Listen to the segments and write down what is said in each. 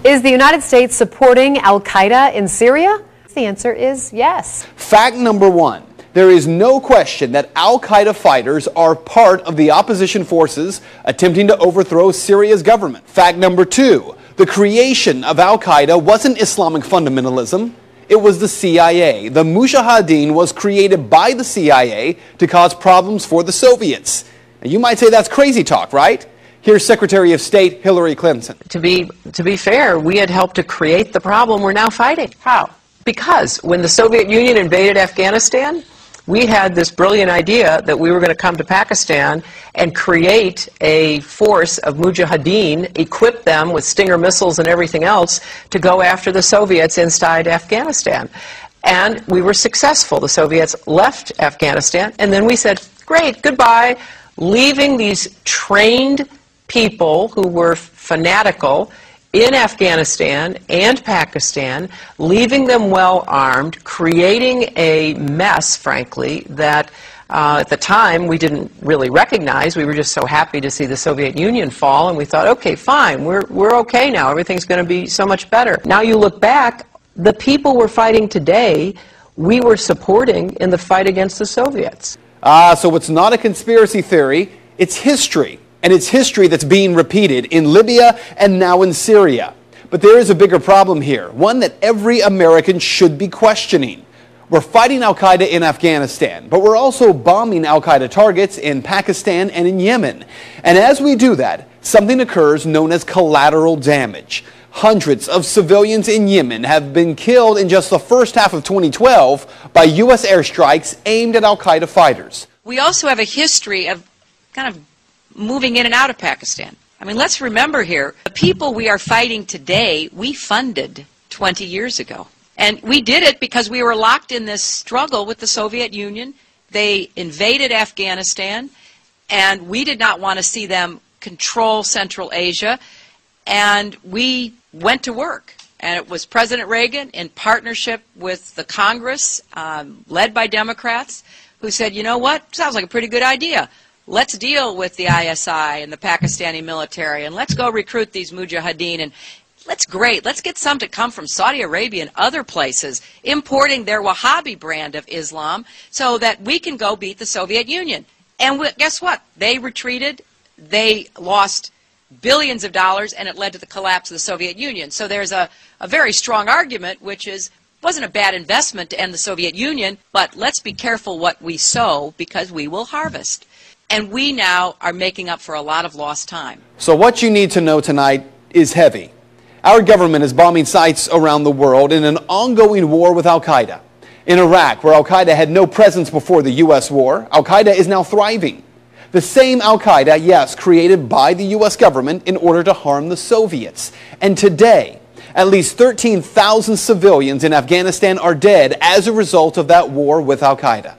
Is the United States supporting al-Qaeda in Syria? The answer is yes. Fact number one. There is no question that al-Qaeda fighters are part of the opposition forces attempting to overthrow Syria's government. Fact number two. The creation of al-Qaeda wasn't Islamic fundamentalism. It was the CIA. The Mujahideen was created by the CIA to cause problems for the Soviets. And you might say that's crazy talk, right? Here's Secretary of State Hillary Clinton. To be fair, we had helped to create the problem we're now fighting. How? Because when the Soviet Union invaded Afghanistan, we had this brilliant idea that we were going to come to Pakistan and create a force of Mujahideen, equip them with Stinger missiles and everything else to go after the Soviets inside Afghanistan. And we were successful. The Soviets left Afghanistan, and then we said, great, goodbye, leaving these trained people who were fanatical in Afghanistan and Pakistan, leaving them well armed, creating a mess, frankly, that at the time we didn't really recognize. We were just so happy to see the Soviet Union fall, and we thought, okay, fine, we're okay now. Everything's going to be so much better. Now you look back, the people we're fighting today, we were supporting in the fight against the Soviets. So it's not a conspiracy theory, it's history. And it's history that's being repeated in Libya and now in Syria. But there is a bigger problem here, one that every American should be questioning. We're fighting al-Qaeda in Afghanistan, but we're also bombing al-Qaeda targets in Pakistan and in Yemen. And as we do that, something occurs known as collateral damage. Hundreds of civilians in Yemen have been killed in just the first half of 2012 by U.S. airstrikes aimed at al-Qaeda fighters. We also have a history of kind of moving in and out of Pakistan. I mean, let's remember here, the people we are fighting today, we funded 20 years ago. And we did it because we were locked in this struggle with the Soviet Union. They invaded Afghanistan, and we did not want to see them control Central Asia. And we went to work. And it was President Reagan, in partnership with the Congress, led by Democrats, who said, you know what, sounds like a pretty good idea. Let's deal with the ISI and the Pakistani military, and let's go recruit these Mujahideen, and let's get some to come from Saudi Arabia and other places, importing their Wahhabi brand of Islam so that we can go beat the Soviet Union. And guess what? They retreated, they lost billions of dollars, and it led to the collapse of the Soviet Union. So there's a very strong argument, which is, it wasn't a bad investment to end the Soviet Union, but let's be careful what we sow because we will harvest. And we now are making up for a lot of lost time. So what you need to know tonight is heavy. Our government is bombing sites around the world in an ongoing war with al-Qaeda. In Iraq, where al-Qaeda had no presence before the U.S. war, al-Qaeda is now thriving. The same al-Qaeda, yes, created by the U.S. government in order to harm the Soviets. And today, at least 13,000 civilians in Afghanistan are dead as a result of that war with al-Qaeda.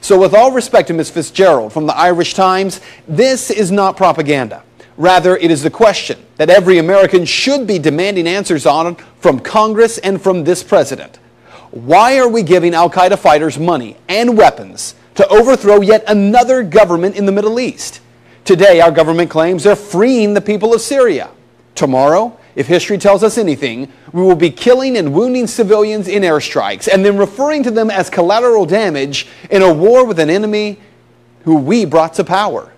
So with all respect to Ms. Fitzgerald from the Irish Times, this is not propaganda. Rather, it is the question that every American should be demanding answers on from Congress and from this president. Why are we giving al-Qaeda fighters money and weapons to overthrow yet another government in the Middle East? Today, our government claims they're freeing the people of Syria. Tomorrow, if history tells us anything, we will be killing and wounding civilians in airstrikes and then referring to them as collateral damage in a war with an enemy who we brought to power.